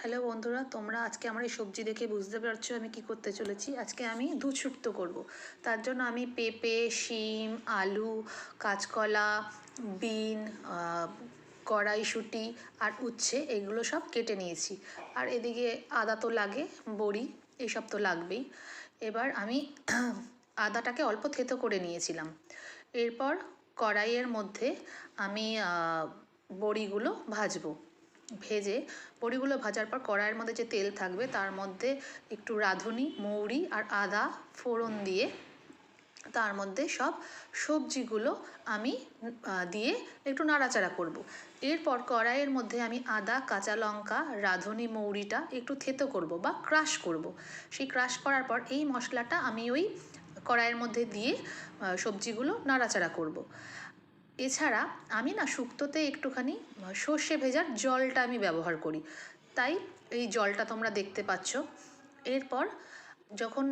Hello বন্ধুরা, তোমরা আজকে আমার এই সবজি দেখে বুঝতে পারছো আমি কি করতে চলেছি। আজকে আমি দুধ শুক্তো করব। তার জন্য আমি পেঁপে, শিম, আলু, কাঁচকলা, বিন, কড়াইশুঁটি আর উচ্ছে এগুলো সব কেটে নিয়েছি। আর এদিকে আদা তো লাগে, বড়ি এইসব তো লাগবেই। এবার আমি আদাটাকে অল্প থেতো করে নিয়েছিলাম। এরপর কড়াইয়ের মধ্যে আমি বড়িগুলো ভাজবো। ভেজে বড়িগুলো ভাজার পর কড়াইয়ের মধ্যে যে তেল থাকবে তার মধ্যে একটু রাঁধুনি, মৌরি আর আদা ফোড়ন দিয়ে তার মধ্যে সব সবজিগুলো আমি দিয়ে একটু নাড়াচাড়া করব। এরপর কড়াইয়ের মধ্যে আমি আদা, কাঁচা লঙ্কা, রাঁধুনি, মৌরিটা একটু থেতো করব বা ক্রাশ করব। সেই ক্রাশ করার পর এই মশলাটা আমি ওই কড়াইয়ের মধ্যে দিয়ে সবজিগুলো নাড়াচাড়া করব। এছাড়া আমি না শুক্তোতে একটুখানি সর্ষে ভেজার জলটা আমি ব্যবহার করি, তাই এই জলটা তোমরা দেখতে পাচ্ছ। এরপর যখন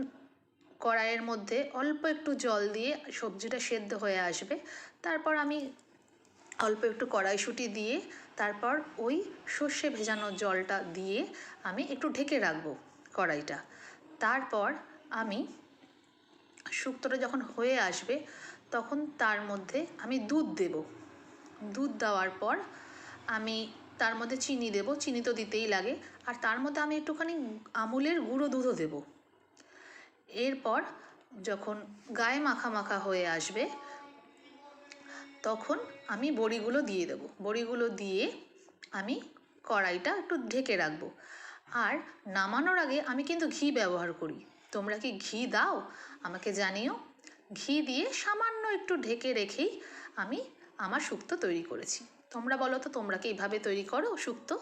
কড়াইয়ের মধ্যে অল্প একটু জল দিয়ে সবজিটা সেদ্ধ হয়ে আসবে, তারপর আমি অল্প একটু কড়াইশুঁটি দিয়ে তারপর ওই সর্ষে ভেজানো জলটা দিয়ে আমি একটু ঢেকে রাখবো কড়াইটা। তারপর আমি শুক্তোটা যখন হয়ে আসবে তখন তার মধ্যে আমি দুধ দেব। দুধ দেওয়ার পর আমি তার মধ্যে চিনি দেব, চিনি তো দিতেই লাগে, আর তার মধ্যে আমি একটুখানি আমুলের গুঁড়ো দুধও দেব। এরপর যখন গায়ে মাখা মাখা হয়ে আসবে তখন আমি বড়িগুলো দিয়ে দেব। বড়িগুলো দিয়ে আমি কড়াইটা একটু ঢেকে রাখবো। আর নামানোর আগে আমি কিন্তু ঘি ব্যবহার করি। তোমরা কি ঘি দাও আমাকে জানিও। ঘি দিয়ে সামান্য একটু ঢেকে রেখেই আমি আমার শুক্তো তৈরি করেছি। তোমরা বলো তো, তোমরা কি এইভাবে তৈরি করো শুক্তো?